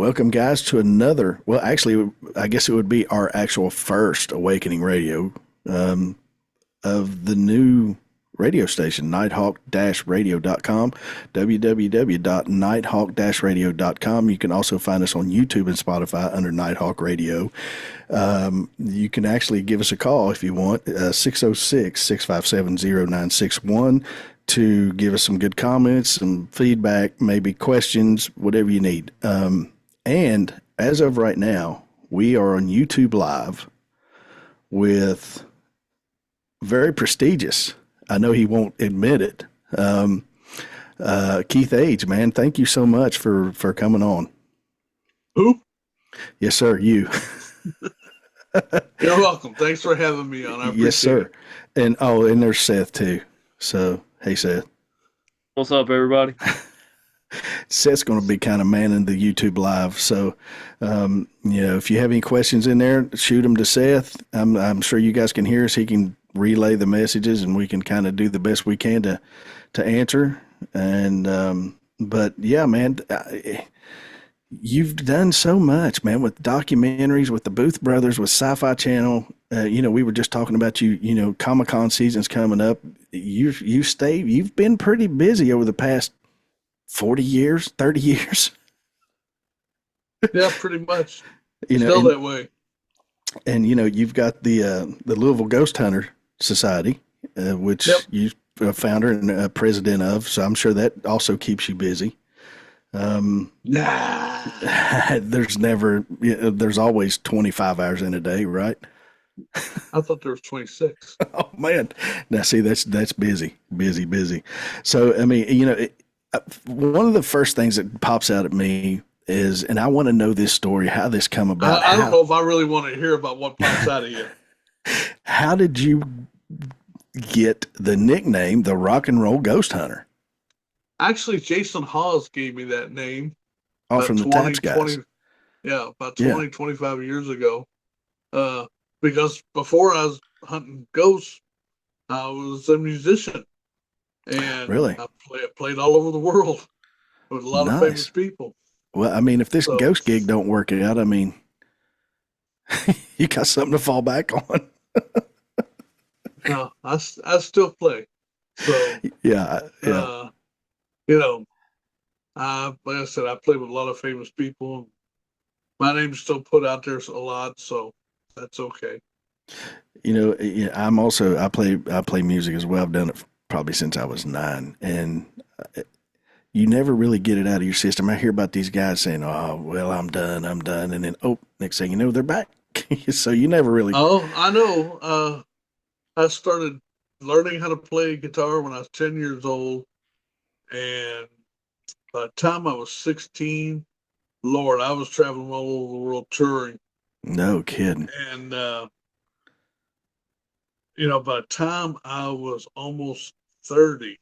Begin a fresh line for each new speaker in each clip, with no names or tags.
Welcome, guys, to another. Well, actually, I guess it would be our actual first Awakening Radio um, of the new radio station, nighthawk-radio.com, www.nighthawk-radio.com. You can also find us on YouTube and Spotify under Nighthawk Radio. You can actually give us a call if you want, 606 657 0961 to give us some good comments, some feedback, maybe questions, whatever you need. And as of right now, we are on YouTube Live with very prestigious. I know he won't admit it. Keith Age, man, thank you so much for coming on.
Who?
Yes, sir. You.
You're welcome. Thanks for having me on. I appreciate
Yes, sir.
it.
And there's Seth too. So, hey, Seth.
What's up, everybody?
Seth's going to be kind of manning the YouTube Live. So, if you have any questions in there, shoot them to Seth. I'm sure you guys can hear us. He can relay the messages, and we can kind of do the best we can to answer. And but yeah, man, you've done so much, man, with documentaries, with the Booth Brothers, with Syfy Channel. We were just talking about you. Comic-Con season's coming up. You've been pretty busy over the past 40 years, 30 years.
Yeah, pretty much. Still that way.
And you've got the Louisville Ghost Hunter Society, which you founder and president of. So I'm sure that also keeps you busy.
Nah.
There's always 25 hours in a day, right?
I thought there was 26.
Oh man. Now see, that's busy. So, I mean, one of the first things that pops out at me is, and I want to know this story, how this come about.
I don't know if I really want to hear about what pops out of you.
How did you get the nickname, the Rock and Roll Ghost Hunter?
Actually, Jason Hawes gave me that name.
Oh, from the Tax Guys.
About 25 years ago. Because before I was hunting ghosts, I was a musician. And
really?
I played all over the world with a lot of famous people.
Well, I mean, if this ghost gig don't work out, I mean, you got something to fall back on.
No, I still play. So
yeah.
Like I said, I play with a lot of famous people. My name's still put out there a lot, so that's okay.
I play music as well. I've done it probably since I was 9, and you never really get it out of your system. I hear about these guys saying, "Oh, well, I'm done," and then next thing you know, they're back. So you never really.
Oh, I know. I started learning how to play guitar when I was 10 years old, and by the time I was 16, Lord, I was traveling all over the world touring.
No kidding.
And by the time I was almost 30,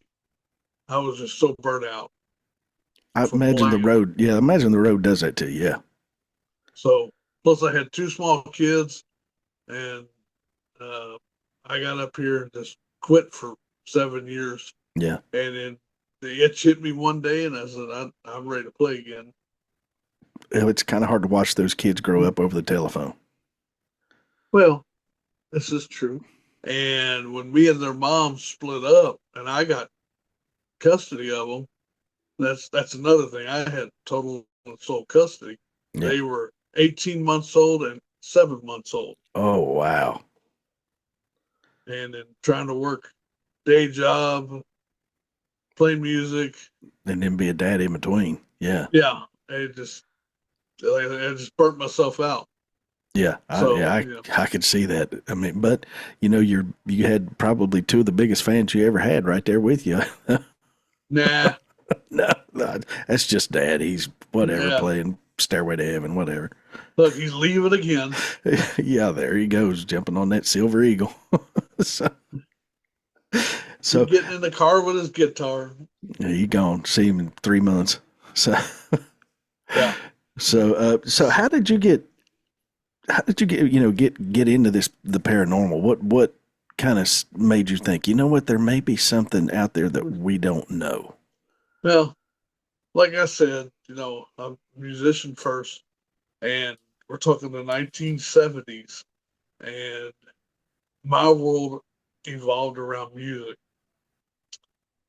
I was just so burnt out.
I imagine the road. Yeah, I imagine the road does that to you. Yeah.
So, plus I had 2 small kids, and I got up here and just quit for 7 years.
Yeah.
And then the itch hit me one day, and I said, I'm ready to play again.
It's kind of hard to watch those kids grow up over the telephone.
Well, this is true. And when me and their mom split up, and I got custody of them, that's another thing. I had total and sole custody. Yeah. They were 18 months old and 7 months old.
Oh, wow.
And then trying to work day job, play music.
And then be a dad in between. Yeah.
Yeah. I just burnt myself out.
Yeah. I could see that. I mean, but you had probably 2 of the biggest fans you ever had right there with you.
Nah.
No, that's just Dad. He's whatever, playing Stairway to Heaven, whatever.
Look, he's leaving again.
Yeah, there he goes, jumping on that Silver Eagle. so
he's getting in the car with his guitar.
Yeah, he gone. See him in 3 months. So
yeah.
So how did you get get into the paranormal? What kind of made you think, there may be something out there that we don't know?
Well, like I said, I'm a musician first, and we're talking the 1970s, and my world evolved around music.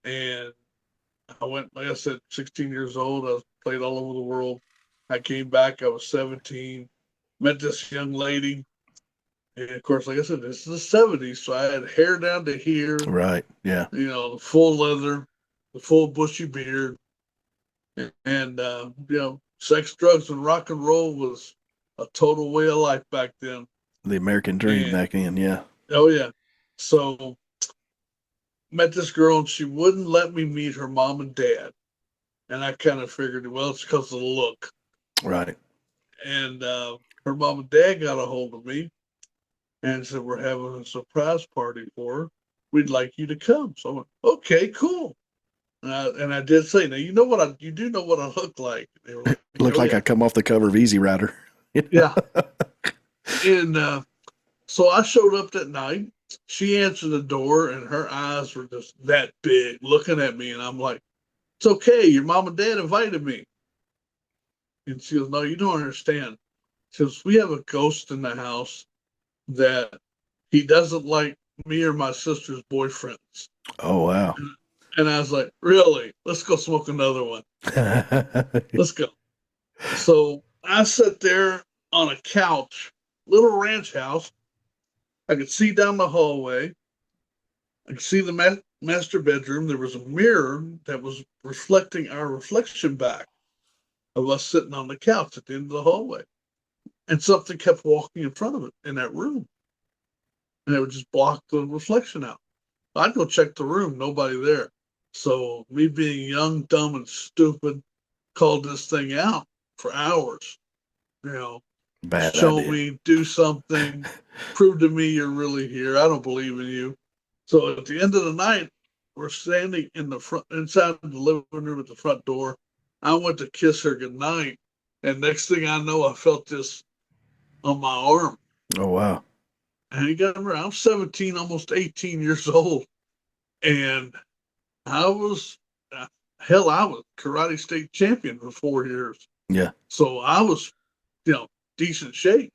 And I went, like I said, 16 years old. I played all over the world. I came back. I was 17. Met this young lady, and of course, like I said, this is the 70s, so I had hair down to here.
Right. Yeah.
The full leather, the full bushy beard, and sex, drugs, and rock and roll was a total way of life back then.
The American dream
And
back then. Yeah.
oh yeah, so met this girl, and she wouldn't let me meet her mom and dad, and I kind of figured, well, it's because of the look.
Right.
And her mom and dad got a hold of me and said, we're having a surprise party for her. We'd like you to come. So I went, okay, cool. And I did say, now you do know what I look like. They were like,
Looked
oh
like
yeah,
I come off the cover of Easy Rider.
yeah. And so I showed up that night. She answered the door, and her eyes were just that big, looking at me. And I'm like, it's okay. Your mom and dad invited me. And she goes, no, you don't understand. She goes, we have a ghost in the house that he doesn't like me or my sister's boyfriends.
Oh, wow.
And I was like, really? Let's go smoke another one. Let's go. So I sat there on a couch, little ranch house. I could see down the hallway. I could see the master bedroom. There was a mirror that was reflecting our reflection back of us sitting on the couch at the end of the hallway. And something kept walking in front of it in that room. And it would just block the reflection out. I'd go check the room, nobody there. So me being young, dumb, and stupid, called this thing out for hours. You know,
Bad
show
idea.
me, do something, prove to me you're really here. I don't believe in you. So at the end of the night, we're standing in the front, inside the living room at the front door. I went to kiss her goodnight, and next thing I know, I felt this on my arm.
Oh, wow.
And you got to remember, I'm 17, almost 18 years old, and I was, hell, I was karate state champion for 4 years.
Yeah.
So I was, decent shape.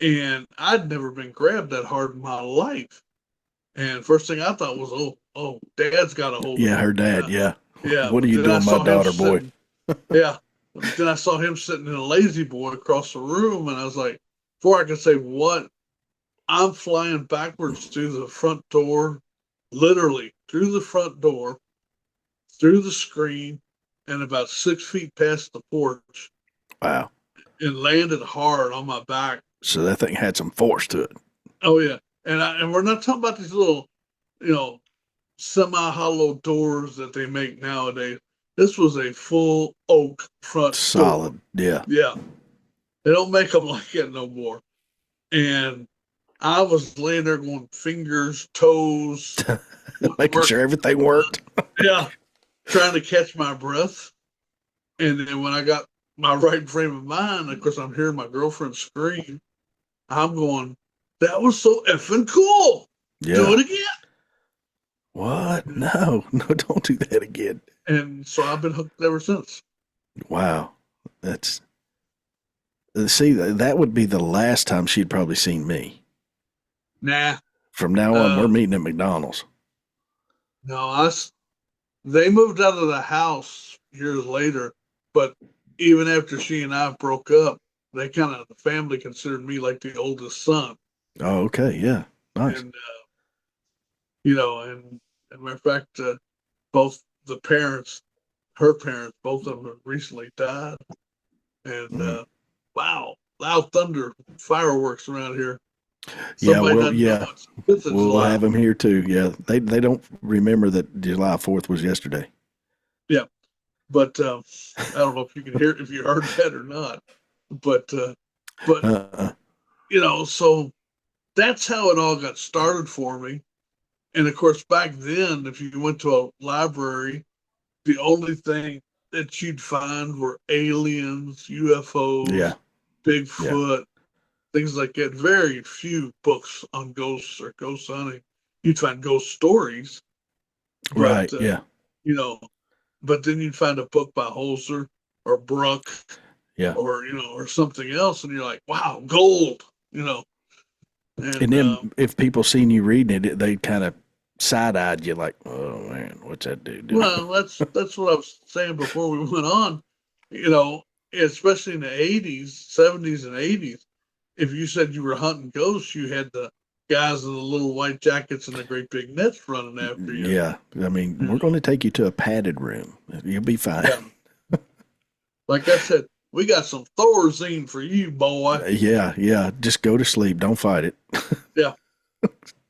And I'd never been grabbed that hard in my life. And first thing I thought was, oh, dad's got a hold of
Yeah.
me.
Her dad. Yeah.
Yeah.
What are
But
you
then I
doing, my
saw him
daughter, boy?
sitting, yeah. But then I saw him sitting in a lazy boy across the room. And I was like, before I could say what, I'm flying backwards through the front door, literally through the front door, through the screen, and about 6 feet past the porch,
Wow.
and landed hard on my back.
So that thing had some force to it.
Oh yeah, and we're not talking about these little, you know, semi-hollow doors that they make nowadays. This was a full oak front door.
Solid. Yeah.
Yeah, they don't make them like that no more. And I was laying there going fingers, toes,
Making sure everything worked.
yeah, trying to catch my breath. And then when I got my right frame of mind, of course, I'm hearing my girlfriend scream. I'm going, that was so effing cool.
Yeah.
Do it again.
What? No, don't do that again.
And so I've been hooked ever since.
Wow. That's, see, that would be the last time she'd probably seen me.
Nah.
From now on, we're meeting at McDonald's.
No, they moved out of the house years later, but even after she and I broke up, the family considered me like the oldest son.
Oh, okay. Yeah. Nice.
And, and as a matter of fact, both the parents, her parents, both of them have recently died. And wow, loud thunder, fireworks around here. Somebody
we'll have them here too. Yeah, they don't remember that July 4th was yesterday.
Yeah, but I don't know if you can hear if you heard that or not. But so that's how it all got started for me. And of course, back then, if you went to a library, the only thing that you'd find were aliens, UFOs, Bigfoot, things like that. Very few books on ghosts or ghost hunting. You'd find ghost stories.
Right.
But, but then you'd find a book by Holzer or Bruck
Yeah.
or something else, and you're like, wow, gold,
And
and
then if people seen you reading it, they kind of side eyed you like, oh man, what's that dude doing?
well, that's what I was saying before we went on, you know, especially in the 80s, 70s, and 80s. If you said you were hunting ghosts, you had the guys in the little white jackets and the great big nets running after you.
Yeah. I mean,
You
we're
know?
going to take you to a padded room. You'll be fine.
Yeah. Like I said, we got some Thorazine for you, boy.
Yeah. Yeah. Just go to sleep. Don't fight it.
Yeah.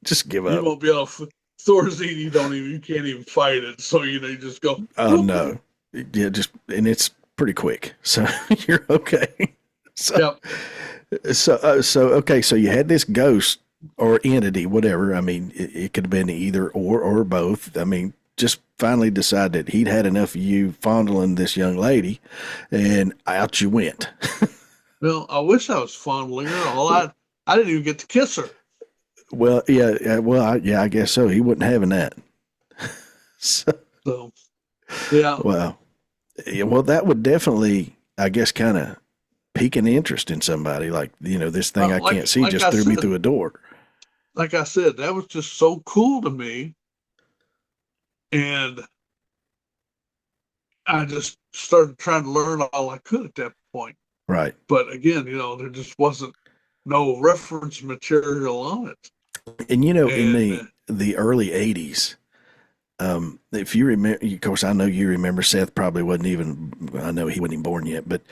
Just give
You
up.
won't be able to. Thorazine, you can't even fight it. So, you just go,
Oh,
whoop.
no. Yeah. And it's pretty quick. So you're okay. So,
Yep.
okay. So you had this ghost or entity, whatever. I mean, it could have been either or both. I mean, just finally decided he'd had enough of you fondling this young lady, and out you went.
Well, I wish I was fondling her. I didn't even get to kiss her.
Well, yeah, well, I guess so. He wasn't having that. So,
So, yeah.
well, yeah, well, that would definitely, I guess, kind of pique an interest in somebody. Like, this thing I can't see just threw me through a door.
Like I said, that was just so cool to me. And I just started trying to learn all I could at that point.
Right.
But again, there just wasn't no reference material on it.
And in
And
the early '80s, if you remember, of course, I know you remember. Seth probably wasn't even. I know he wasn't even born yet, but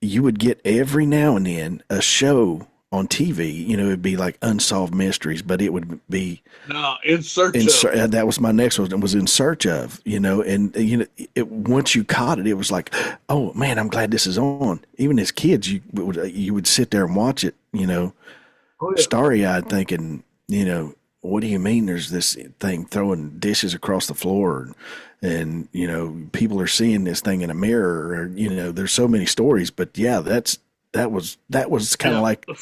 you would get every now and then a show on TV. It'd be like unsolved mysteries, but it would be
now in search of.
that was my next one. Was in search of. Once you caught it, it was like, oh man, I'm glad this is on. Even as kids, you would sit there and watch it.
Oh, yeah.
Starry eyed, thinking, what do you mean there's this thing throwing dishes across the floor and people are seeing this thing in a mirror or, there's so many stories, but yeah, that was kind of like,
the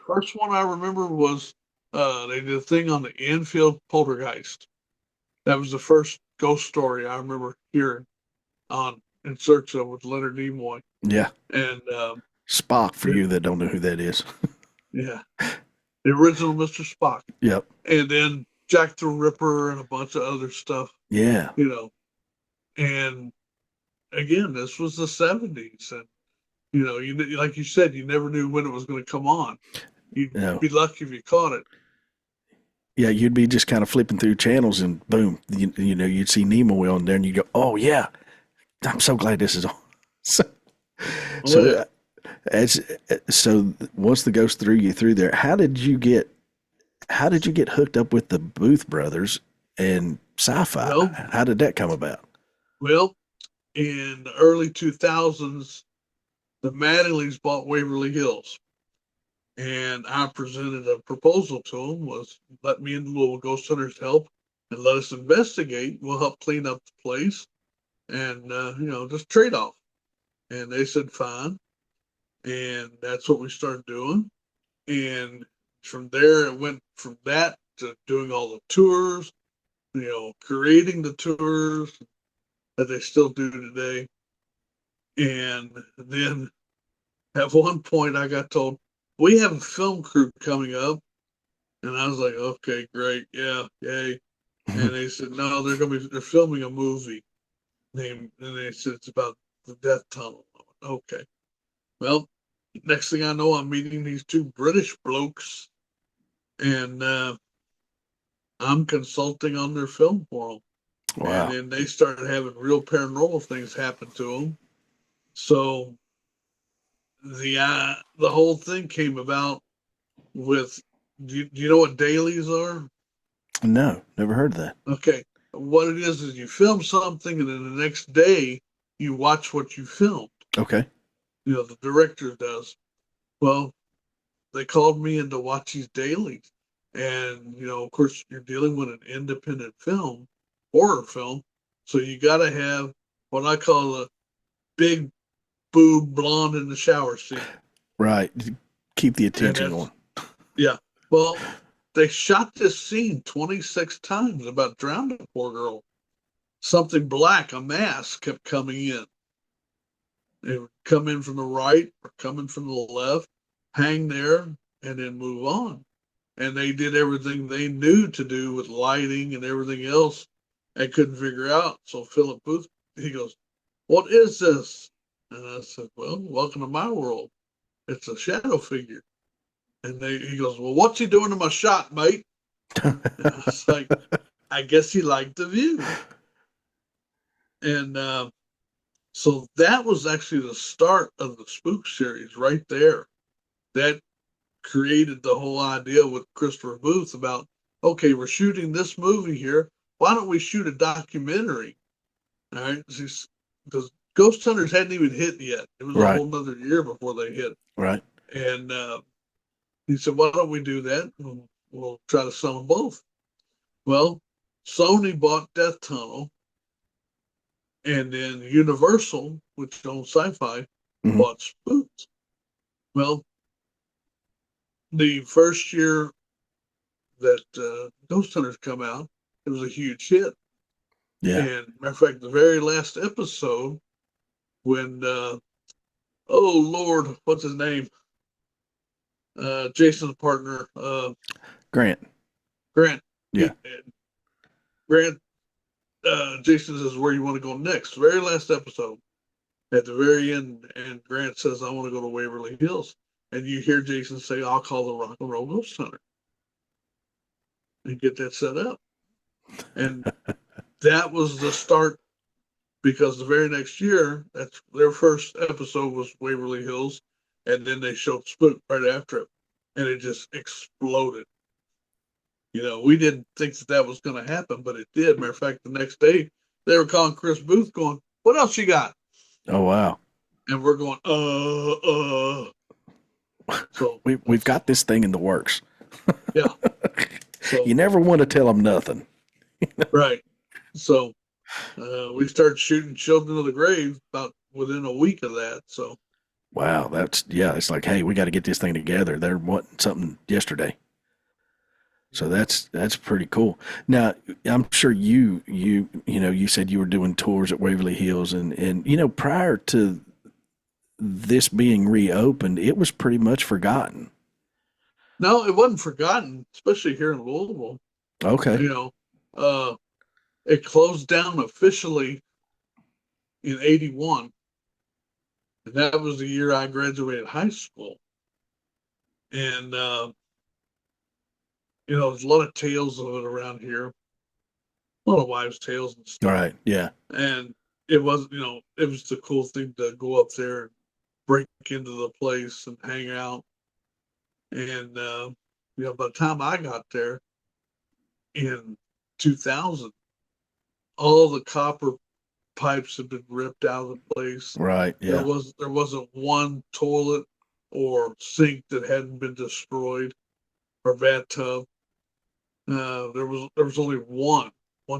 first one I remember was they did a thing on the Enfield poltergeist. That was the first ghost story I remember hearing on In Search of with Leonard Nimoy.
yeah,
And
Spock for you that don't know who that is.
yeah, the original Mr. Spock.
Yep.
And then Jack the Ripper and a bunch of other stuff.
Yeah.
And again, this was the 70s, and you like you said, you never knew when it was going to come on. You'd be lucky if you caught it.
Yeah, you'd be just kind of flipping through channels, and boom, you'd see Nimoy on there, and you go, "Oh yeah, I'm so glad this is on." So once the ghost threw you through there, how did you get hooked up with the Booth brothers and Syfy?
Well,
how did that come about?
Well, in the early 2000s, the Mattingleys bought Waverly Hills. And I presented a proposal to them, was let me and the little ghost hunters help and let us investigate. We'll help clean up the place and, just trade off. And they said, fine. And that's what we started doing. And from there, it went from that to doing all the tours, creating the tours that they still do today. And then at one point I got told, we have a film crew coming up. And I was like, okay, great. Yeah, yay. And they said, no, they're filming a movie and they said it's about the death tunnel. Okay. Well, next thing I know, I'm meeting these two British blokes and I'm consulting on their film for them.
Wow.
And then they started having real paranormal things happen to them. So the whole thing came about with, do you know what dailies are?
No, never heard of that.
Okay. What it is you film something and then the next day you watch what you filmed.
Okay.
The director does. Well, they called me in to watch these dailies. And, of course, you're dealing with an independent film, horror film. So you got to have what I call a big boob blonde in the shower scene.
Right. Keep the attention on.
Yeah. Well, they shot this scene 26 times about drowning a poor girl. something black, a mass, kept coming in. It would come in from the right or come in from the left, hang there, and then move on. And they did everything they knew to do with lighting and everything else and couldn't figure out. So Philip Booth, he goes, "What is this?" And I said, "Well, welcome to my world. It's a shadow figure." And he goes, "Well, what's he doing to my shot, mate?" And I was like, "I guess he liked the view." And so that was actually the start of the spook series right there. That created the whole idea with Christopher Booth about, okay, we're shooting this movie here. Why don't we shoot a documentary? All right. Because Ghost Hunters hadn't even hit yet. It was a
Right.
whole nother year before they hit.
Right.
And he said, why don't we do that? We'll try to sell them both. Well, Sony bought Death Tunnel, and then Universal, which owns Syfy, bought Spooks. Well, the first year that Ghost Hunters come out, it was a huge hit.
Yeah.
And matter of fact, the very last episode, when oh Lord, what's his name? Jason's partner,
Grant. Yeah.
Grant. Jason says, "Where you want to go next?" Very last episode, at the very end, and Grant says, "I want to go to Waverly Hills." And you hear Jason say, "I'll call the Rock and Roll Ghost Hunter," and get that set up. And that was the start, because the very next year, that's their first episode was Waverly Hills, and then they showed Spook right after it, and it just exploded. You know, we didn't think that was going to happen, but it did. Matter of fact, the next day they were calling Chris Booth, going, "What else you got?"
Oh wow.
And we're going, So
We've got this thing in the works.
yeah. So
You never want to tell them nothing.
right. So we started shooting Children of the Grave about within a week of that. So
Wow, it's like, hey, we got to get this thing together. They're wanting something yesterday. So that's pretty cool. Now, I'm sure you said you were doing tours at Waverly Hills, and prior to this being reopened, it was pretty much forgotten.
no, it wasn't forgotten, especially here in Louisville.
Okay.
You know, it closed down officially in '81, and that was the year I graduated high school. And there's a lot of tales of it around here, a lot of wives' tales and stuff.
All right. Yeah.
And it was, it was the cool thing to go up there and break into the place and hang out. And by the time I got there in 2000, all the copper pipes had been ripped out of the place.
Right. Yeah.
There wasn't one toilet or sink that hadn't been destroyed, or bathtub. There was only one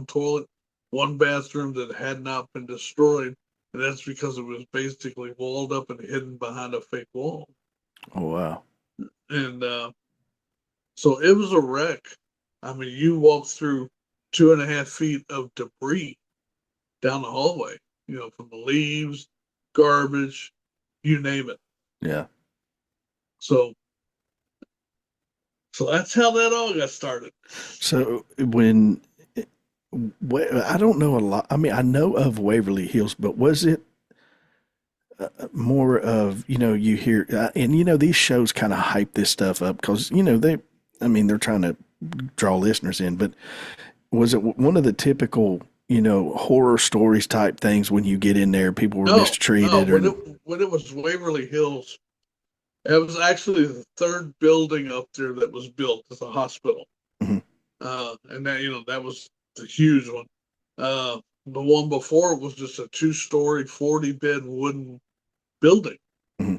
toilet, one bathroom that had not been destroyed, and that's because it was basically walled up and hidden behind a fake wall.
Oh wow.
And so it was a wreck. I mean, you walk through 2.5 feet of debris down the hallway, from the leaves, garbage, you name it.
Yeah.
So that's how that all got started.
So I don't know a lot. I mean, I know of Waverly Hills, but was it more of, you hear, and these shows kind of hype this stuff up because, they're trying to draw listeners in, but was it one of the typical, horror stories type things when you get in there, people were mistreated?
When it was Waverly Hills, it was actually the third building up there that was built as a hospital.
Mm-hmm.
And that was the huge one. The one before it was just a 2-story, 40-bed wooden building.
Mm-hmm.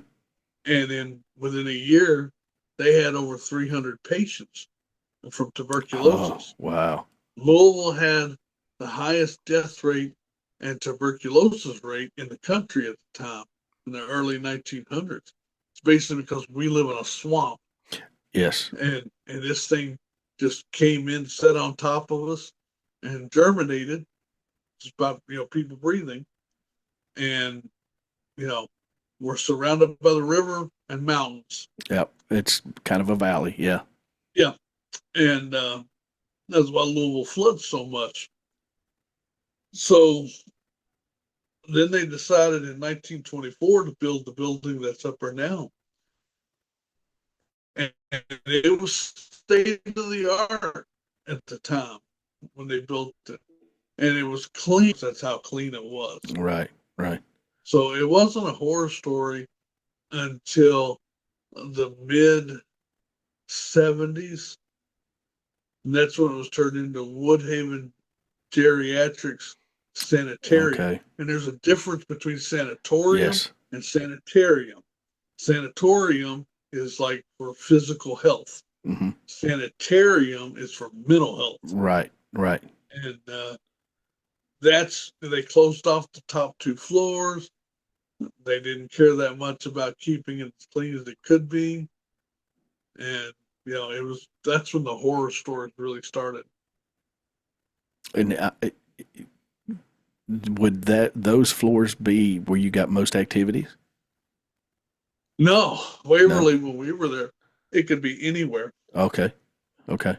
And then within a year, they had over 300 patients from tuberculosis.
Oh, wow.
Louisville had the highest death rate and tuberculosis rate in the country at the time, in the early 1900s. It's basically because we live in a swamp.
Yes.
And this thing just came in, set on top of us, and germinated. It's about, people breathing. And, we're surrounded by the river and mountains.
Yep. It's kind of a valley. Yeah.
Yeah. And that's why Louisville floods so much. So then they decided in 1924 to build the building that's up there now. And it was state of the art at the time when they built it. And it was clean. That's how clean it was.
Right. Right.
So it wasn't a horror story until the mid 70s. And that's when it was turned into Woodhaven Geriatrics Sanitarium.
Okay.
And there's a difference between sanatorium
Yes.
and sanitarium. Sanatorium is like for physical health.
Mm-hmm.
Sanitarium is for mental health.
Right. Right.
And they closed off the top 2 floors. They didn't care that much about keeping it as clean as it could be. And, that's when the horror stories really started.
And would those floors be where you got most activities?
No, Waverly, when we were there, it could be anywhere.
Okay. Okay.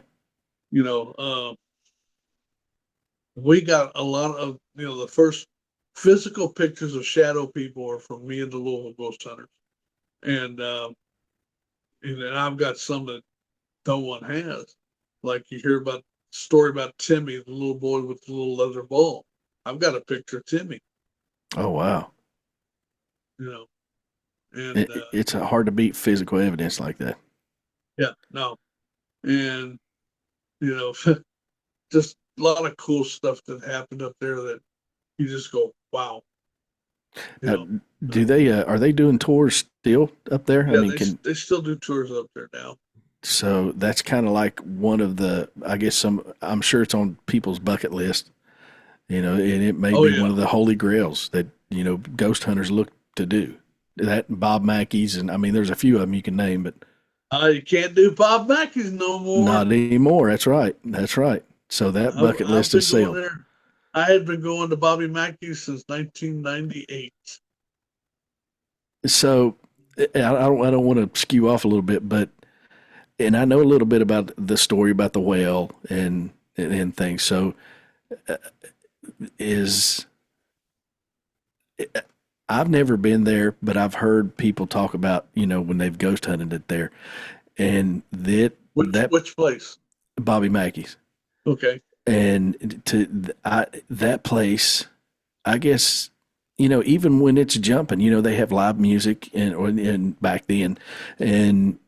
We got a lot of, the first physical pictures of shadow people are from me and the Louisville Ghost Hunters. And I've got some that no one has. Like you hear about story about Timmy, the little boy with the little leather ball. I've got a picture of Timmy.
Oh, wow.
And
it's hard to beat physical evidence like that.
Yeah, no. And, just a lot of cool stuff that happened up there that you just go, wow.
Do they, are they doing tours still up there?
Yeah, they still do tours up there now.
So that's kind of like one of the, I guess I'm sure it's on people's bucket list, and it may be one of the holy grails that, ghost hunters look to do. That and Bob Mackey's, and I mean, there's a few of them you can name, but
you can't do Bob Mackey's no more.
Not anymore. That's right. That's right. So that bucket list is sealed.
I had been going to Bobby Mackey's since 1998.
So I don't want to skew off a little bit, and I know a little bit about the story about the whale and things. So I've never been there, but I've heard people talk about, when they've ghost hunted it there, and
which place?
Bobby Mackey's.
Okay.
And that place, I guess, even when it's jumping, they have live music and back then, and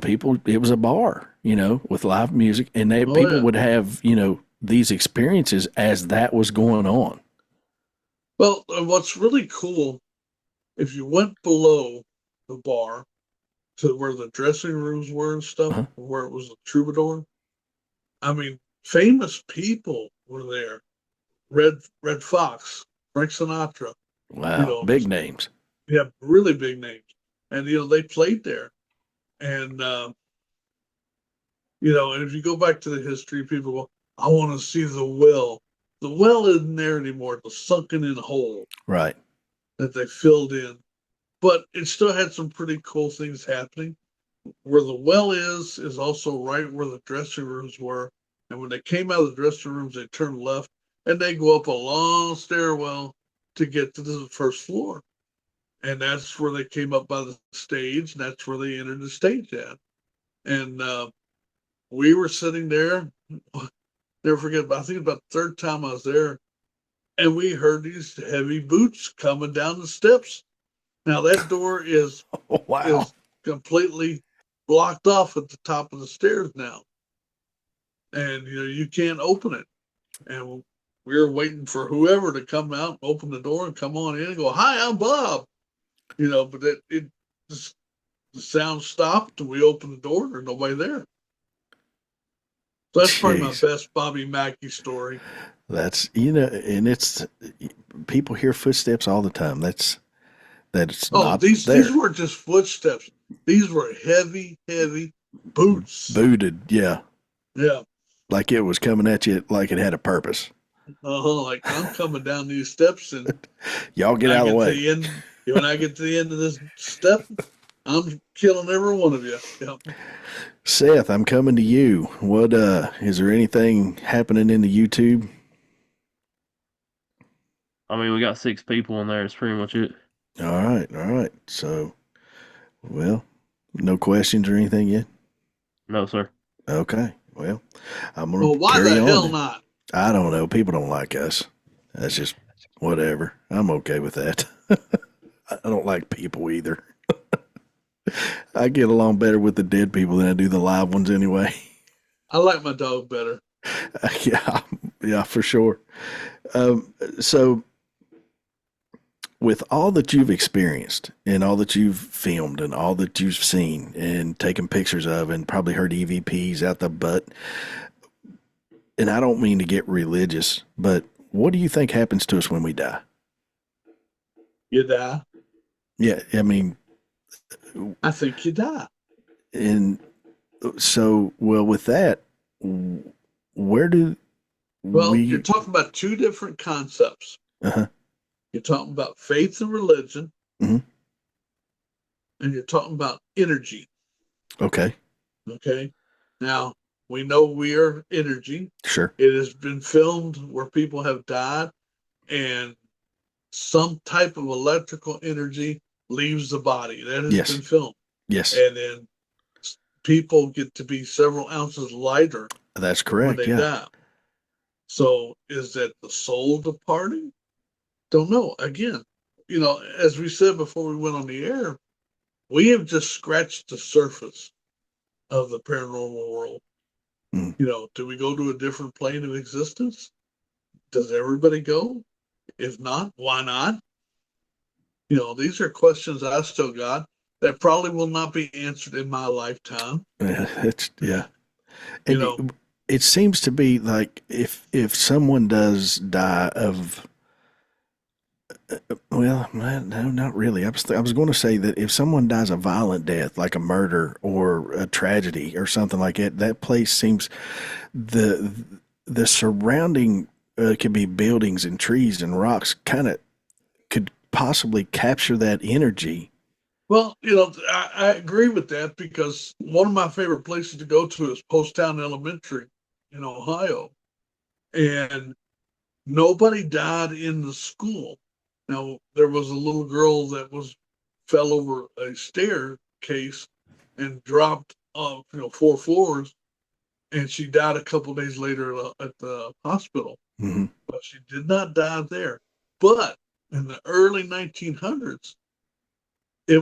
people, it was a bar, with live music, and people would have, these experiences as that was going on.
Well, what's really cool, if you went below the bar to where the dressing rooms were and stuff, where it was a troubadour, I mean, famous people were there. Red Fox, Frank Sinatra.
Wow, big names.
Yeah, really big names. And, they played there. And, and if you go back to the history, people go, I want to see the well. The well isn't there anymore. It's a sunken-in hole.
Right.
That they filled in. But it still had some pretty cool things happening. Where the well is also right where the dressing rooms were. And when they came out of the dressing rooms, they turned left, and they go up a long stairwell to get to the first floor. And that's where they came up by the stage, and that's where they entered the stage at. And we were sitting there. Never forget, I think about the third time I was there, and we heard these heavy boots coming down the steps. Now that door is completely blocked off at the top of the stairs now. And, you can't open it. And we were waiting for whoever to come out, open the door and come on in and go, hi, I'm Bob. But the sound stopped and we opened the door. There's nobody there. So that's probably my best Bobby Mackey story.
That's, and it's, people hear footsteps all the time. That's not
these weren't just footsteps. These were heavy boots.
Booted, yeah.
Yeah.
Like it was coming at you like it had a purpose.
Like I'm coming down these steps, and
Y'all
when
get
I
out of the
get to
way.
the end, when I get to the end of this step, I'm killing every one of you. Yep.
Seth, I'm coming to you. What is there anything happening in the YouTube?
I mean, we got 6 people in there. That's pretty much it.
All right, all right. So, well, no questions or anything yet?
No, sir.
Okay. Well, I'm gonna
Well, why
carry
the
on
hell
then.
not?
I don't know. People don't like us. That's just whatever. I'm okay with that. I don't like people either. I get along better with the dead people than I do the live ones anyway.
I like my dog better.
Yeah, yeah, for sure. So, with all that you've experienced and all that you've filmed and all that you've seen and taken pictures of and probably heard EVPs out the butt, and I don't mean to get religious, but what do you think happens to us when we die?
You die.
Yeah, I mean,
I think you die.
and so, well, with that, where do
Well, you're
we?
talking about two different concepts.
Uh-huh,
You're talking about faith and religion,
hmm.
and you're talking about energy.
Okay,
Okay. Now, we know we are energy.
sure.
It has been filmed where people have died, and some type of electrical energy leaves the body. That has
Yes,
been filmed.
yes,
And then people get to be several ounces lighter
that's
when
correct.
they
Yeah,
die. So, is that the soul departing? Don't know. Again, as we said before we went on the air, we have just scratched the surface of the paranormal world.
mm,
Do we go to a different plane of existence? Does everybody go? If not, why not? These are questions I still got that probably will not be answered in my lifetime.
it's yeah.
You
And
know,
it seems to be like if someone does die of well, no, not really. I was going to say that if someone dies a violent death, like a murder or a tragedy or something like that, that place seems the the surrounding could be buildings and trees and rocks, kind of could possibly capture that energy.
well, I agree with that because one of my favorite places to go to is Poasttown Elementary in Ohio. And nobody died in the school. Now, there was a little girl that fell over a staircase and dropped 4 floors, and she died a couple days later at the hospital.
Hmm.
But she did not die there. But in the early 1900s, before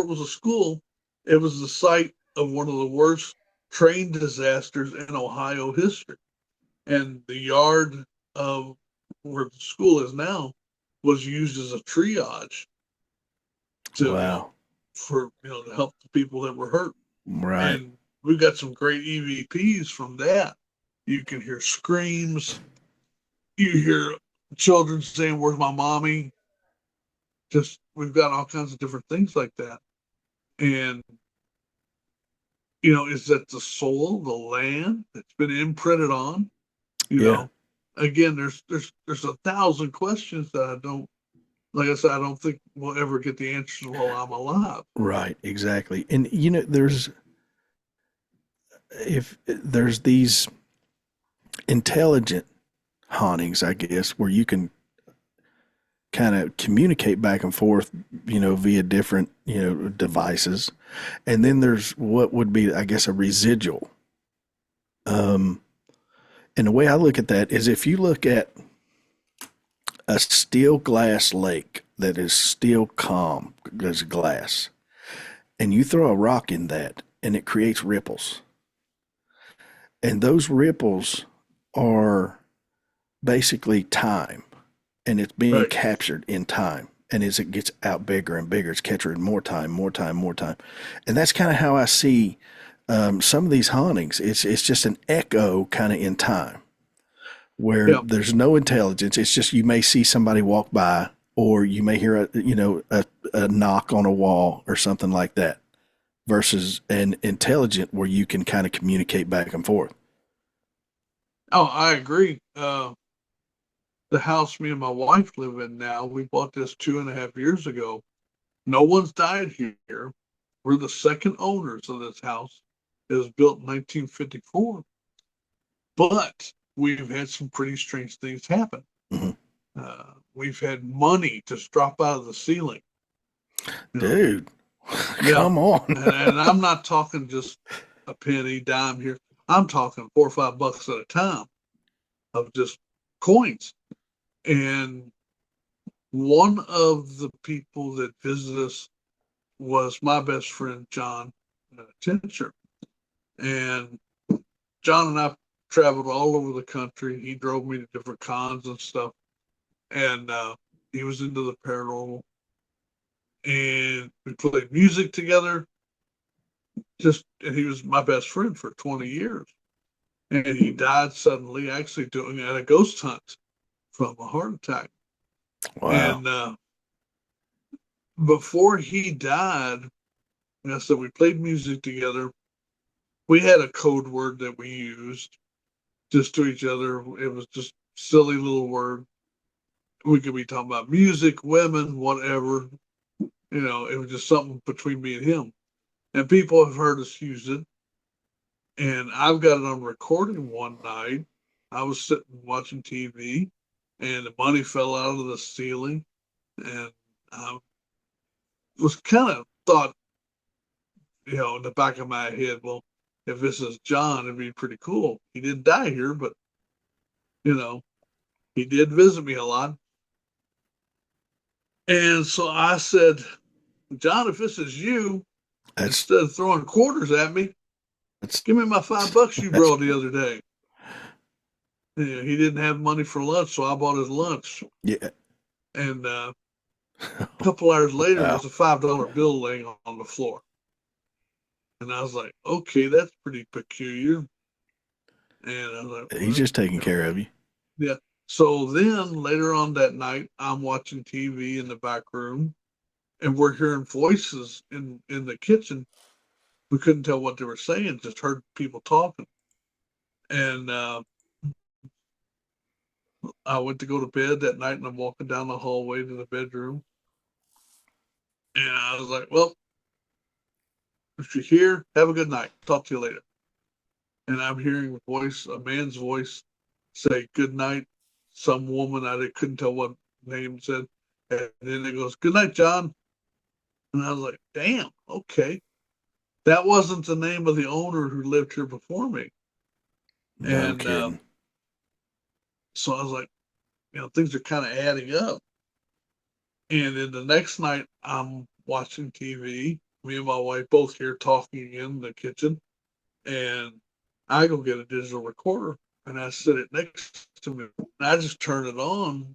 it was a school, it was the site of one of the worst train disasters in Ohio history. And the yard of where the school is now was used as a triage to,
Wow.
to help the people that were hurt.
Right.
And we've got some great EVPs from that. You can hear screams. You hear children saying, "Where's my mommy?" Just we've got all kinds of different things like that. And is that the soul, the land that's been imprinted on? You
Yeah.
know, again, there's 1,000 questions that I don't, like I said, I don't think we'll ever get the answers while I'm alive.
Right. Exactly. And there's these intelligent hauntings, I guess, where you can kind of communicate back and forth, via different, devices. And then there's what would be, I guess, a residual. Um, and the way I look at that is if you look at a steel glass lake that is still calm as glass, and you throw a rock in that and it creates ripples. And those ripples are basically time, and it's being
Right.
captured in time. And as it gets out bigger and bigger, it's capturing more time, more time, more time. And that's kind of how I see some of these hauntings. It's just an echo kind of in time where
Yeah.
there's no intelligence. It's just you may see somebody walk by, or you may hear a knock on a wall or something like that, versus an intelligent where you can kind of communicate back and forth.
Oh, I agree. the house me and my wife live in now, we bought this 2.5 years ago. No one's died here. We're the second owners of this house. It was built in 1954, but we've had some pretty strange things happen.
Mhm.
We've had money just drop out of the ceiling. You know,
Dude,
yeah,
come on.
and I'm not talking just a penny, dime here. I'm talking $4 or $5 at a time of just coins. And one of the people that visited us was my best friend, John Tincher. And John and I traveled all over the country. He drove me to different cons and stuff. And he was into the paranormal. And we played music together. And he was my best friend for 20 years. And he died suddenly, actually doing at a ghost hunt from a heart attack.
Wow.
And before he died, like I said, we played music together. We had a code word that we used just to each other. It was just silly little word. We could be talking about music, women, whatever. It was just something between me and him. And people have heard us use it. And I've got it on recording one night. I was sitting watching TV and the money fell out of the ceiling. And I was kind of thought, in the back of my head, well, if this is John, it'd be pretty cool. He didn't die here, but, he did visit me a lot. And so I said, John, if this is you,
That's
instead of throwing quarters at me,
that's
give me my $5 you
that's
brought the other day. He didn't have money for lunch, so I bought his lunch.
yeah.
And a couple hours later,
Wow.
there's a $5 bill laying on the floor. And I was like, okay, that's pretty peculiar. And I was like,
He's
well,
just taking care of you.
yeah. So then later on that night, I'm watching TV in the back room and we're hearing voices in the kitchen. We couldn't tell what they were saying, just heard people talking. And I went to go to bed that night and I'm walking down the hallway to the bedroom. And I was like, well, if you're here, have a good night. Talk to you later. And I'm hearing a man's voice say good night. Some woman, I couldn't tell what name said. And then it goes, good night, John. And I was like, damn, okay. That wasn't the name of the owner who lived here before me.
No
And
kidding.
so I was like, things are kind of adding up. And then the next night, I'm watching TV. Me and my wife both here talking in the kitchen. And I go get a digital recorder and I sit it next to me. And I just turn it on.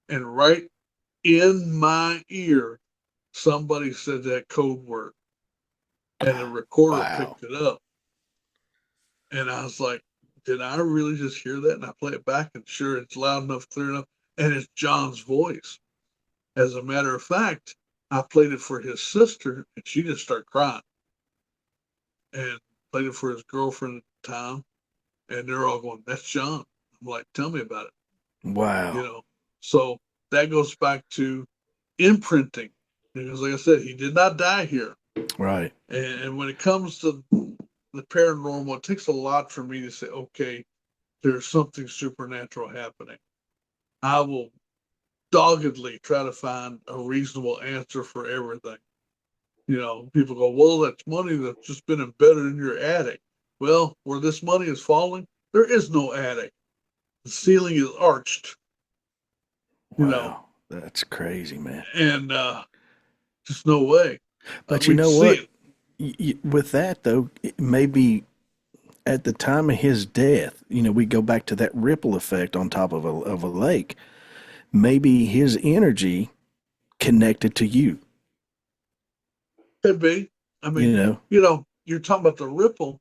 And right in my ear, somebody said that code word. And the recorder
Wow.
picked it up. And I was like, did I really just hear that? And I play it back, and sure, it's loud enough, clear enough. And it's John's voice. As a matter of fact, I played it for his sister, and she just started crying. And played it for his girlfriend at the time, and they're all going, "That's John." I'm like, "Tell me about it." You
Wow.
know. So that goes back to imprinting, because, like I said, he did not die here.
Right.
And when it comes to the paranormal, it takes a lot for me to say, "Okay, there's something supernatural happening." I will doggedly try to find a reasonable answer for everything. People go, well, that's money that's just been embedded in your attic. Well, where this money is falling, there is no attic. The ceiling is arched, you know,
Wow. That's crazy, man.
and just no way.
But you
We can
know
see
what?
it.
With that though, maybe at the time of his death, we go back to that ripple effect on top of a lake. Maybe his energy connected to you.
Could be. I
You
mean,
know.
you're talking about the ripple.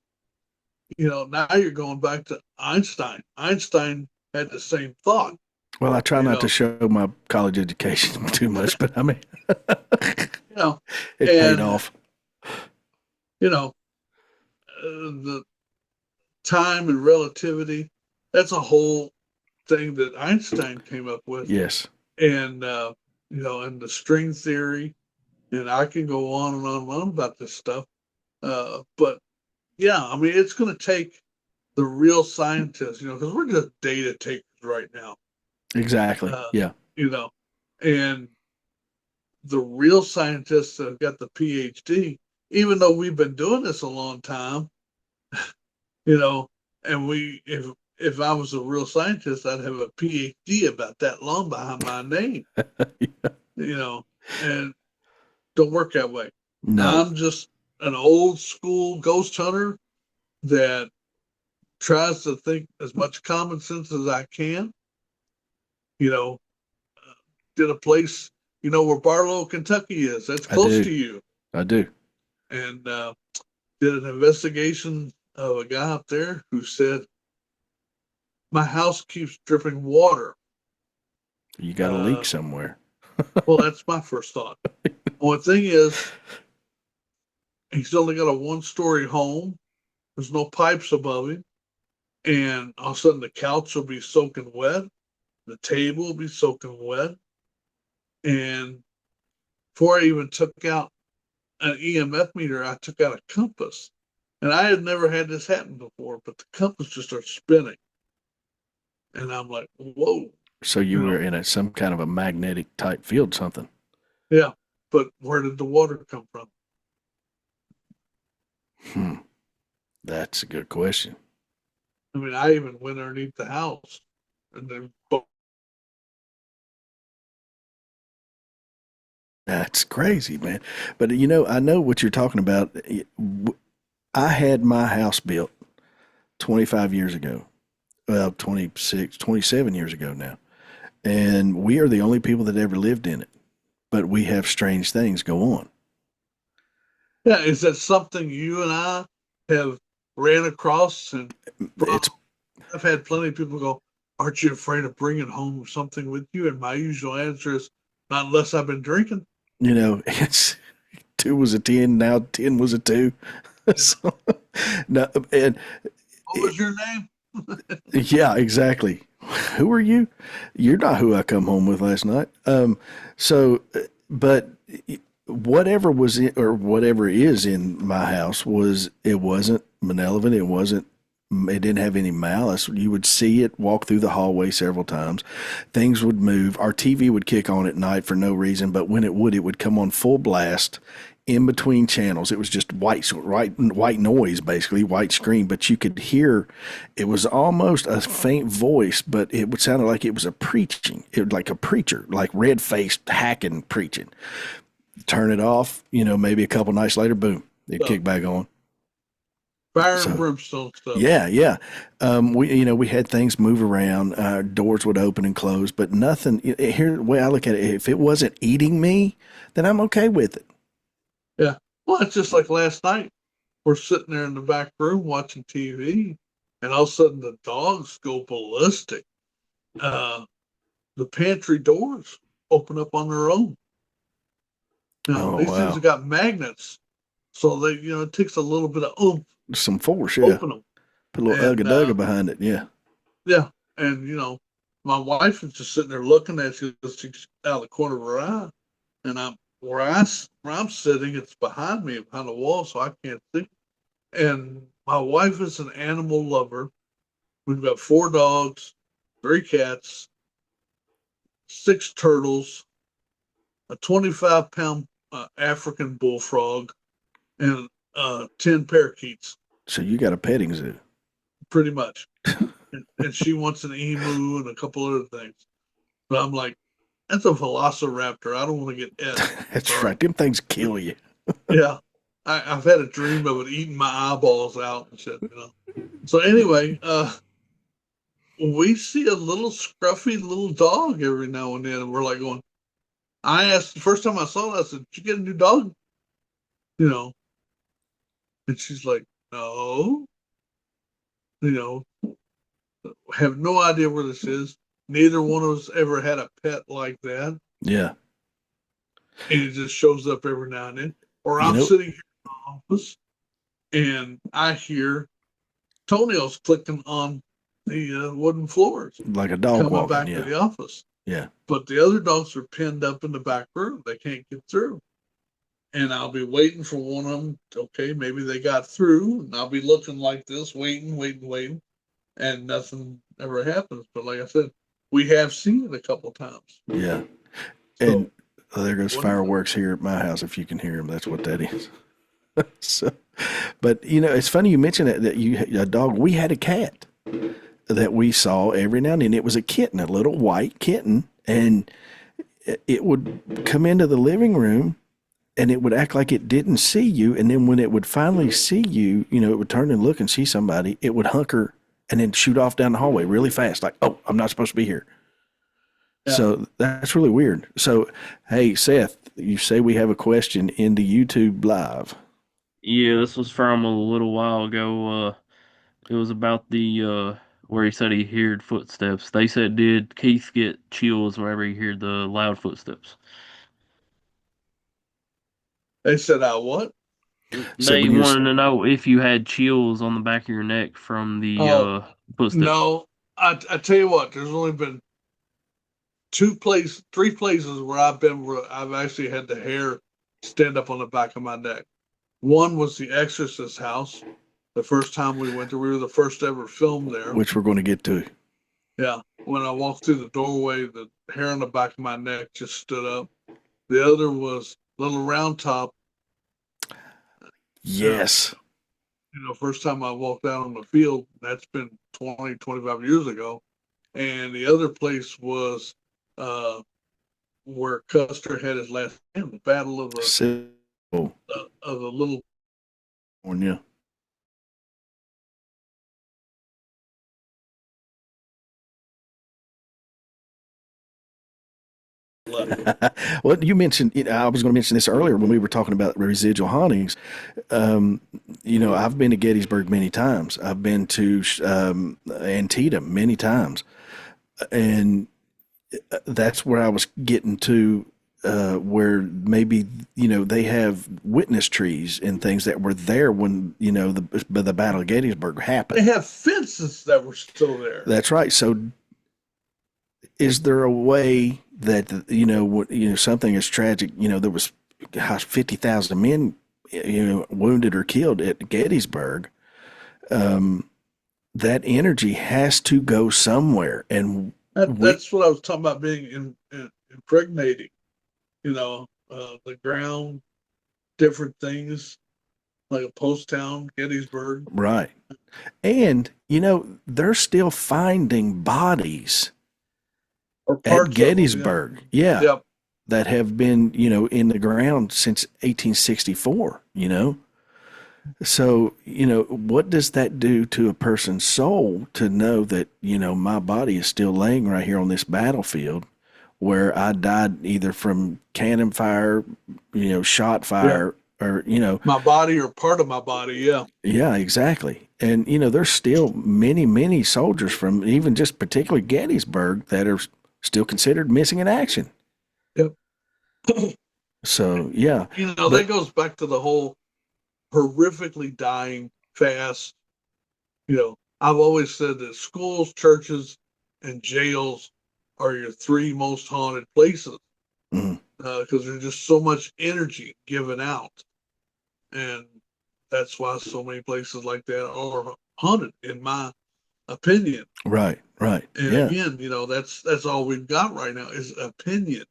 Now you're going back to Einstein. Einstein had the same thought,
Well, I try
you
not to
know,
show my college education too much, but I mean,
you know,
it paid
and,
off.
you know, the time and relativity, that's a whole thing that Einstein came up with,
Yes.
and and the string theory, and I can go on and on and on about this stuff. But yeah, I mean, it's going to take the real scientists, because we're just data takers right now.
Exactly.
Uh,
Yeah.
And the real scientists that have got the PhD, even though we've been doing this a long time, and if I was a real scientist, I'd have a PhD about that long behind my name, and don't work that way.
No.
I'm just an old school ghost hunter that tries to think as much common sense as I can. You know, did a place, where Barlow, Kentucky is. That's
I
close
do.
to you.
I do.
And did an investigation of a guy up there who said, my house keeps dripping water.
You got a leak somewhere.
Well, that's my first thought. One thing is, he's only got a one-story home. There's no pipes above him. And all of a sudden, the couch will be soaking wet. The table will be soaking wet. And before I even took out an EMF meter, I took out a compass. And I had never had this happen before, but the compass just started spinning. And I'm like, whoa.
So you were in some kind of a magnetic type field, something.
Yeah. But where did the water come from?
That's a good question.
I mean, I even went underneath the house and then.
That's crazy, man. But I know what you're talking about. I had my house built 25 years ago. Well, 26, 27 years ago now. And we are the only people that ever lived in it. But we have strange things go on.
Yeah, is that something you and I have ran across? And I've had plenty of people go, aren't you afraid of bringing home something with you? And my usual answer is, not unless I've been drinking.
It's 2 was a 10, now 10 was a 2. So, no, and
what was your name?
Yeah, exactly. Who are you? You're not who I come home with last night. But whatever was in, or whatever is in my house it wasn't malevolent. It didn't have any malice. You would see it walk through the hallway several times. Things would move. Our TV would kick on at night for no reason, but when it would come on full blast in between channels. It was just white noise, basically white screen, but you could hear. It was almost a faint voice, but it would sound like it was like a preacher, like red faced hacking preaching. Turn it off, maybe a couple nights later, boom, it'd kick back on.
Fire and brimstone stuff.
Yeah. We had things move around. Doors would open and close, but nothing. Here, the way I look at it, if it wasn't eating me, then I'm okay with it.
Yeah. Well, it's just like last night. We're sitting there in the back room watching TV, and all of a sudden the dogs go ballistic. The pantry doors open up on their own. Now, these things have got magnets, so they, it takes a little bit of oomph.
Some force, yeah.
Open them.
Put a little ugga-dugga behind it, yeah.
Yeah, and my wife is just sitting there looking at you out of the corner of her eye, and where I'm sitting, it's behind me, behind the wall, so I can't see. And my wife is an animal lover. We've got 4 dogs, 3 cats, 6 turtles, a 25-pound African bullfrog, and 10 parakeets.
So you got a petting zoo.
Pretty much. and she wants an emu and a couple other things. But I'm like, that's a velociraptor. I don't want to get et.
That's right. Them things kill you.
Yeah. I've had a dream of it eating my eyeballs out and shit, So anyway, we see a little scruffy little dog every now and then, and we're like going, I asked the first time I saw it, I said, did you get a new dog? And she's like, no. Have no idea where this is. Neither one of us ever had a pet like that.
Yeah.
And it just shows up every now and then. Or I'm sitting here in the office and I hear toenails clicking on the wooden floors
Like a dog
coming
walking.
back to
Yeah.
the office.
Yeah.
But the other dogs are pinned up in the back room. They can't get through. And I'll be waiting for one of them. Okay, maybe they got through. And I'll be looking like this, waiting. And nothing ever happens. But like I said, we have seen it a couple times.
Yeah. And
So,
there goes
what is it?
fireworks here at my house. If you can hear them, that's what that is. So, but it's funny you mentioned that you a dog. We had a cat that we saw every now and then. It was a kitten, a little white kitten, and it would come into the living room and it would act like it didn't see you. And then when it would finally see you, it would turn and look and see somebody. It would hunker and then shoot off down the hallway really fast, like, oh, I'm not supposed to be here.
Yeah.
So that's really weird. So, hey, Seth, you say we have a question in the YouTube live.
Yeah, this was from a little while ago. It was about the where he said he heard footsteps. They said, did Keith get chills whenever he heard the loud footsteps?
They said, I what?
So
They
when you're,
wanted to know if you had chills on the back of your neck from the
Oh,
footsteps.
no. I tell you what, there's only been three places where I've been where I've actually had the hair stand up on the back of my neck. One was the Exorcist house. The first time we went there, we were the first ever film there.
which we're going to get to.
Yeah. When I walked through the doorway, the hair on the back of my neck just stood up. The other was Little Round Top.
Yes.
First time I walked out on the field, that's been 20, 25 years ago. And the other place was where Custer had his last stand, the Battle of
So,
the Little.
yeah. Well, you mentioned, I was going to mention this earlier when we were talking about residual hauntings. I've been to Gettysburg many times. I've been to Antietam many times. And that's where I was getting to, where maybe, they have witness trees and things that were there when, the Battle of Gettysburg
They
happened.
have fences that were still there.
That's right. So is there a way that something as tragic, there was 50,000 men wounded or killed at Gettysburg, that energy has to go somewhere, and
That's what I was talking about being impregnating. The ground, different things like a post town, Gettysburg.
right, and they're still finding bodies
Or
at
parts of them,
Gettysburg, yeah,
Yep.
that have been in the ground since 1864. So, what does that do to a person's soul to know that, my body is still laying right here on this battlefield where I died either from cannon fire, shot fire, or,
My body or part of my body, yeah.
yeah, exactly. And, there's still many, many soldiers from even just particularly Gettysburg that are still considered missing in action.
Yep.
So, yeah.
That goes back to the whole horrifically dying fast. I've always said that schools, churches, and jails are your three most haunted places because there's just so much energy given out. And that's why so many places like that are haunted, in my opinion.
Right.
And
yeah.
again, that's all we've got right now is opinion.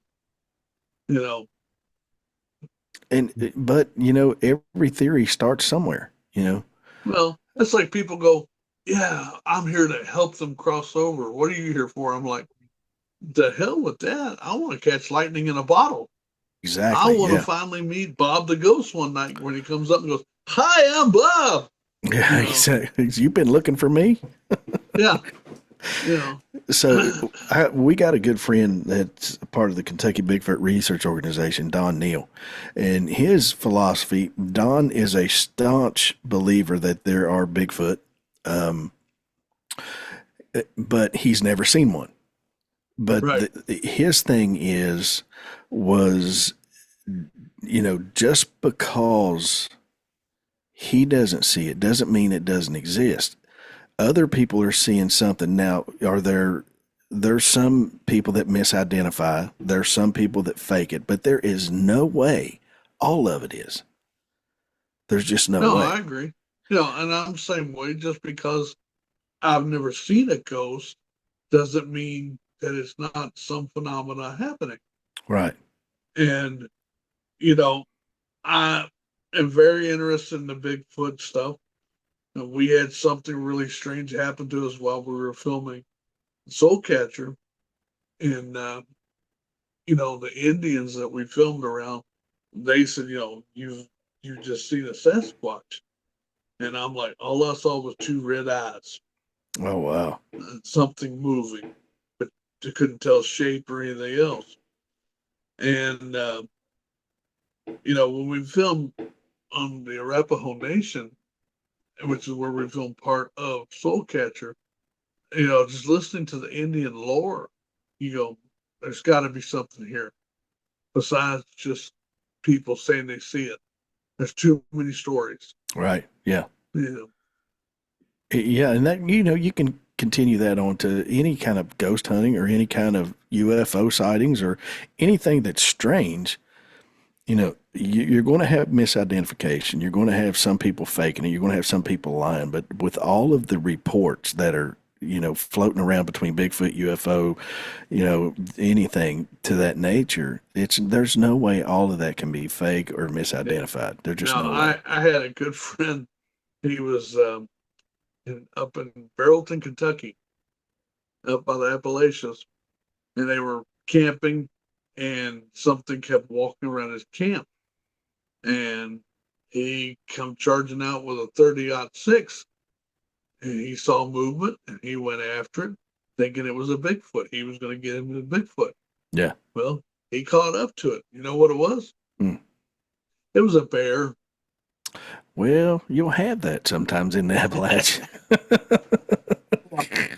But every theory starts somewhere.
Well, it's like people go, yeah, I'm here to help them cross over. What are you here for? I'm like, the hell with that. I want to catch lightning in a bottle.
Exactly.
I want
yeah.
to finally meet Bob the Ghost one night when he comes up and goes, "Hi, I'm Bob."
Yeah, exactly. You've been looking for me.
Yeah.
So we got a good friend that's part of the Kentucky Bigfoot Research Organization, Don Neal, and his philosophy. Don is a staunch believer that there are Bigfoot, but he's never seen one. But
Right.
His thing was, just because he doesn't see it doesn't mean it doesn't exist. Other people are seeing something. Now, there's some people that misidentify. There's some people that fake it, but there is no way all of it is. There's just no
No,
way.
I agree. And I'm the same way. Just because I've never seen a ghost doesn't mean that it's not some phenomena happening.
Right.
And, you know, I am very interested in the Bigfoot stuff. And we had something really strange happen to us while we were filming Soul Catcher. And, the Indians that we filmed around, they said, you've just seen a Sasquatch. And I'm like, all I saw was two red eyes,
Oh wow.
something moving, but you couldn't tell shape or anything else. And, when we filmed on the Arapaho Nation, which is where we filmed part of Soul Catcher, just listening to the Indian lore, you go, there's got to be something here besides just people saying they see it. There's too many stories.
Right. Yeah.
Yeah.
Yeah, and that you can continue that on to any kind of ghost hunting or any kind of UFO sightings or anything that's strange. You're going to have misidentification. You're going to have some people faking it. You're going to have some people lying. But with all of the reports that are, floating around between Bigfoot, UFO, anything to that nature, there's no way all of that can be fake or misidentified. There's just
Now,
no way.
I had a good friend. He was up in Barrelton, Kentucky, up by the Appalachians, and they were camping, and something kept walking around his camp, and he come charging out with a 30-06, and he saw movement, and he went after it, thinking it was a Bigfoot. He was going to get him with Bigfoot.
Yeah.
Well, he caught up to it. You know what it was?
Hmm.
It was a bear.
Well, you'll have that sometimes in the Appalachian.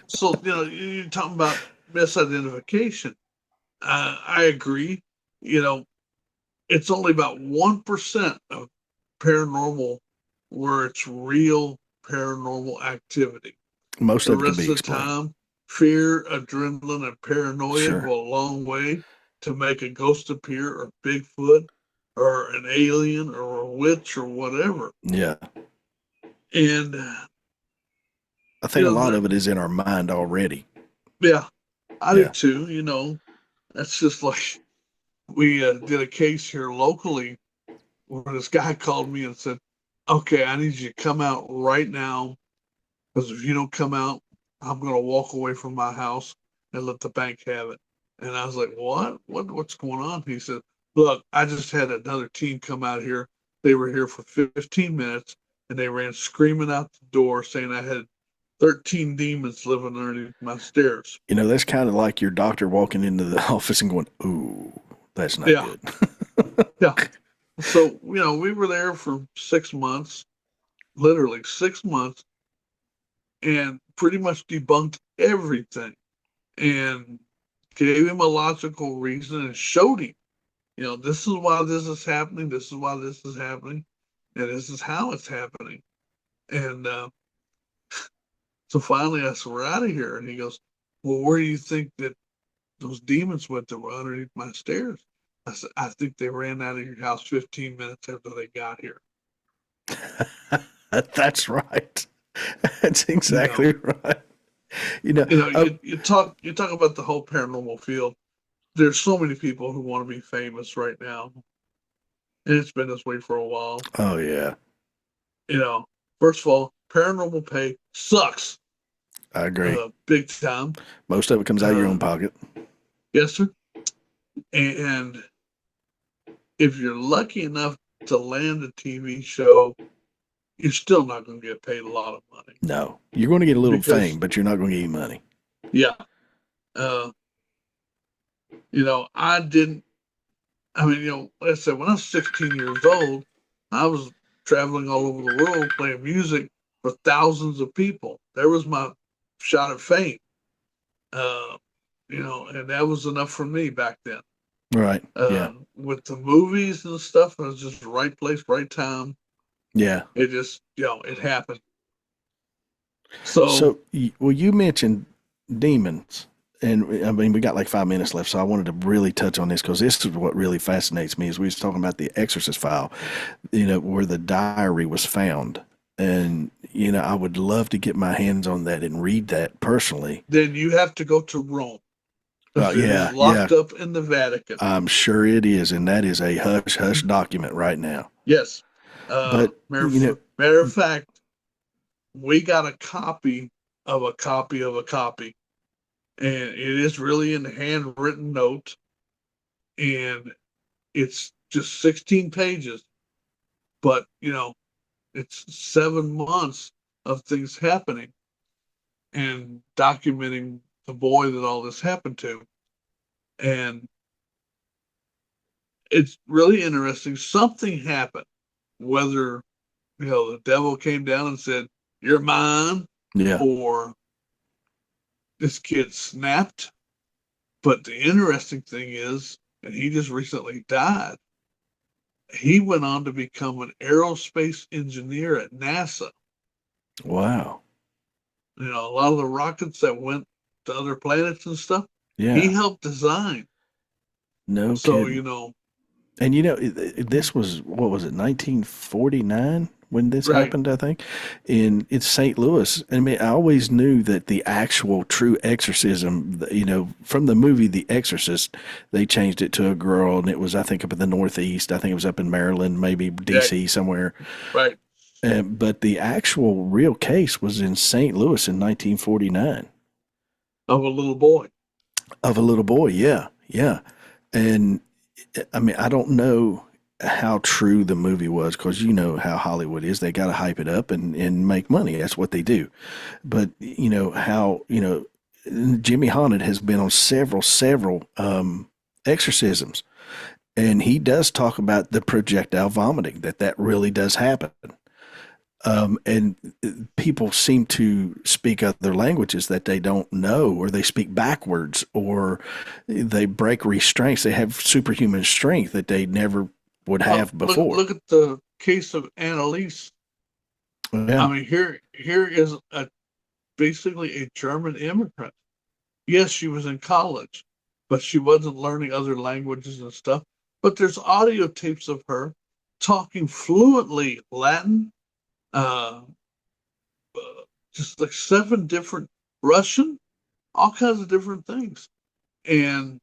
So, you're talking about misidentification. I agree. It's only about 1% of paranormal where it's real paranormal activity.
Most
The
of it can
rest
be
of the
explained.
time, fear, adrenaline, and paranoia
Sure.
go a long way to make a ghost appear, or Bigfoot, or an alien, or a witch, or whatever.
Yeah.
And,
I think a lot of it is in our mind already.
yeah, I do
Yeah.
too. That's just like we did a case here locally where this guy called me and said, okay, I need you to come out right now, because if you don't come out, I'm going to walk away from my house and let the bank have it. And I was like, what's going on? He said, look, I just had another team come out here. They were here for 15 minutes, and they ran screaming out the door saying I had 13 demons living underneath my stairs.
That's kind of like your doctor walking into the office and going, ooh, that's not
Yeah.
good.
Yeah. So, we were there for 6 months, literally 6 months, and pretty much debunked everything and gave him a logical reason and showed him, this is why this is happening, this is why this is happening, and this is how it's happening. And so finally I said, we're out of here. And he goes, well, where do you think that those demons went that were underneath my stairs? I said, I think they ran out of your house 15 minutes after they got here.
That's right. That's exactly right.
You talk about the whole paranormal field. There's so many people who want to be famous right now, and it's been this way for a while.
Oh yeah.
First of all, paranormal pay sucks.
I agree.
Big time.
Most of it comes out of your own pocket.
Yes, sir. And if you're lucky enough to land a TV show, you're still not going to get paid a lot of money.
No, you're going to get a little fame, but you're not going to get any money.
Yeah. I didn't. I mean, like I said, when I was 16 years old, I was traveling all over the world playing music for thousands of people. There was my shot at fame. And that was enough for me back then.
Right. Yeah.
With the movies and stuff, it was just right place, right time.
Yeah.
It just, it happened. So
So, well, you mentioned demons, and I mean, we got like 5 minutes left, so I wanted to really touch on this because this is what really fascinates me. Is we was talking about the Exorcist file, where the diary was found, and I would love to get my hands on that and read that personally.
then you have to go to Rome because it is
Yeah, yeah,
locked up in the Vatican.
I'm sure it is, and that is a hush hush document right now.
Yes.
But
Matter of fact, we got a copy of a copy of a copy, and it is really in handwritten note, and it's just 16 pages, but it's 7 months of things happening and documenting the boy that all this happened to. And it's really interesting. Something happened, whether the devil came down and said, "You're mine,"
yeah,
or this kid snapped. But the interesting thing is, and he just recently died, he went on to become an aerospace engineer at NASA.
wow,
A lot of the rockets that went to other planets and stuff, he
yeah,
helped design.
no
So,
kidding. And this was, what was it, 1949 when this
right,
happened, I think, in it's St. Louis. I mean, I always knew that the actual true exorcism, from the movie The Exorcist, they changed it to a girl, and it was, I think, up in the Northeast. I think it was up in Maryland, maybe
yeah,
D.C. somewhere.
right,
But the actual real case was in St. Louis in 1949
of a little boy.
of a little boy. Yeah, yeah. And I mean, I don't know how true the movie was because you know how Hollywood is. They got to hype it up and make money. That's what they do. But Jimmy Haunted has been on several exorcisms, and he does talk about the projectile vomiting, that really does happen.
Yeah.
And people seem to speak other languages that they don't know, or they speak backwards, or they break restraints. They have superhuman strength that they never would
Well,
have
look
before.
look at the case of Annalise. I
Yeah,
mean, here is a basically a German immigrant. Yes, she was in college, but she wasn't learning other languages and stuff. But there's audio tapes of her talking fluently Latin, uh, just like 7 different Russian, all kinds of different things. And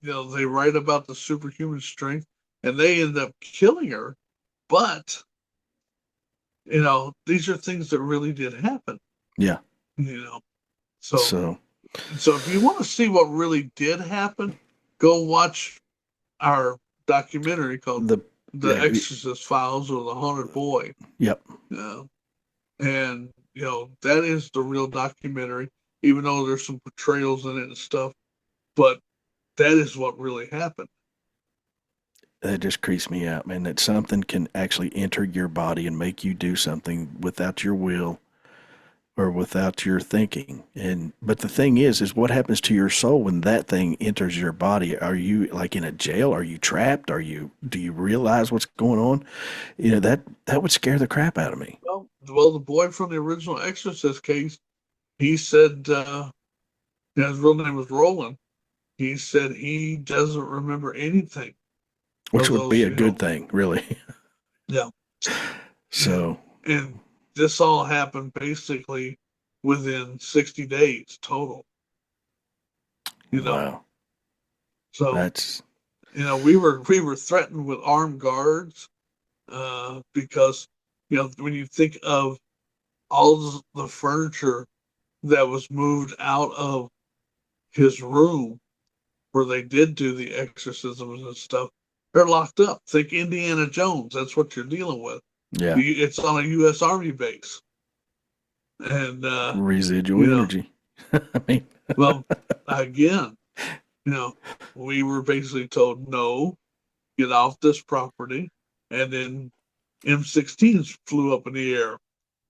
they write about the superhuman strength, and they end up killing her. But these are things that really did happen.
yeah.
You know, so
So
so if you want to see what really did happen, go watch our documentary called
the
"The
yeah,
Exorcist Files" or "The Haunted Boy."
yep.
Uh, and that is the real documentary, even though there's some portrayals in it and stuff. But that is what really happened.
That just creeps me out, man. That something can actually enter your body and make you do something without your will or without your thinking. And but the thing is what happens to your soul when that thing enters your body? Are you like in a jail? Are you trapped? Do you realize what's going on? That would scare the crap out of me.
Well, the boy from the original Exorcist case, he said, his real name was Roland. He said he doesn't remember anything
Which
of
would be
those,
a good thing, really.
yeah. And
So,
and this all happened basically within 60 days total, you know.
wow.
So,
That's
we were threatened with armed guards because when you think of all the furniture that was moved out of his room where they did do the exorcisms and stuff, they're locked up. Think Indiana Jones. That's what you're dealing with.
yeah,
It's on a U.S. Army base, and
residual
you know,
energy. I mean,
well, again, you know, we were basically told no, get off this property, and then M16s flew up in the air.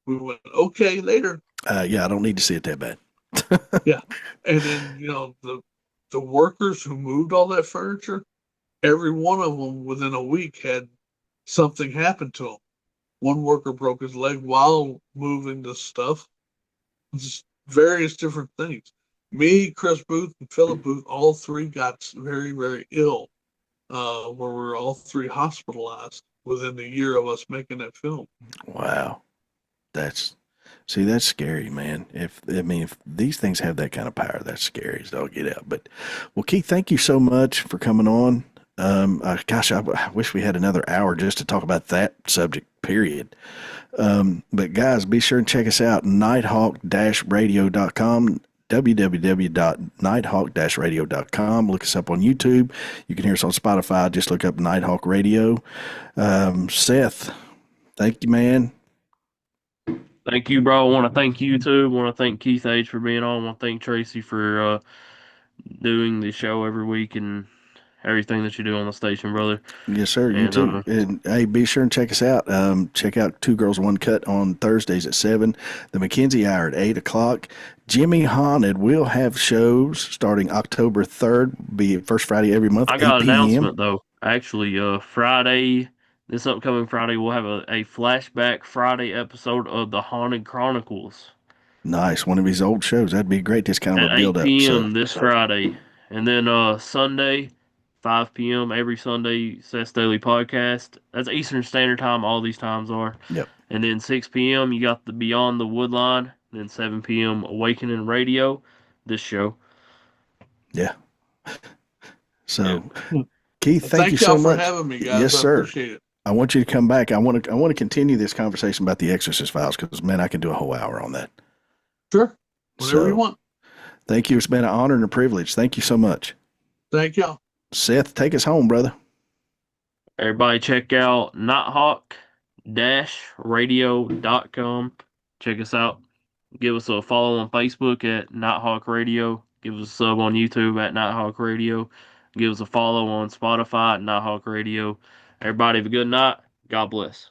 We went okay later,
yeah, I don't need to see it that bad.
yeah, and then the workers who moved all that furniture, every one of them within a week had something happen to him. One worker broke his leg while moving the stuff. just various different things. Me, Chris Booth, and Philip Booth, all three got very, very ill, where we were all three hospitalized within the year of us making that film.
Wow. That's See, that's scary, man. If these things have that kind of power, that's scary as all get out. But well, Keith, thank you so much for coming on. Gosh, I wish we had another hour just to talk about that subject. Period. But guys, be sure and check us out, nighthawk-radio.com, www.nighthawk-radio.com. Look us up on YouTube. You can hear us on Spotify. Just look up Nighthawk Radio. Seth, thank you, man.
Thank you, bro. I want to thank you too. I want to thank Keith H for being on. I want to thank Tracy for doing the show every week and everything that you do on the station, brother.
Yes, sir. You
And
too. And hey, be sure and check us out. Check out Two Girls One Cut on Thursdays at 7. The McKenzie Hour at 8 o'clock. Jimmy Haunted will have shows starting October 3rd. Be first Friday every month,
I
8
got an
p.m.
announcement though. Actually, Friday, this upcoming Friday, we'll have a flashback Friday episode of the Haunted Chronicles
Nice. One of his old shows. That'd be great. Just kind of
at
a build
8
up. So,
p.m. this Friday. And then Sunday, 5 p.m. every Sunday, Seth's Daily Podcast. That's Eastern Standard Time, all these times are.
yep.
And then 6 p.m., you got the Beyond the Woodline. And then 7 p.m., Awakening Radio, this show.
Yeah.
Yeah.
So, Keith,
Well,
thank you
thank
so
y'all for
much.
having me, guys.
Yes,
I
sir.
appreciate it.
I want you to come back. I want to continue this conversation about the Exorcist Files because, man, I could do a whole hour on that.
Sure. Whenever
So,
you want.
thank you. It's been an honor and a privilege. Thank you so much.
Thank y'all.
Seth, take us home, brother.
Everybody check out nighthawk-radio.com. Check us out. Give us a follow on Facebook at Nighthawk Radio. Give us a sub on YouTube at Nighthawk Radio. Give us a follow on Spotify at Nighthawk Radio. Everybody have a good night. God bless.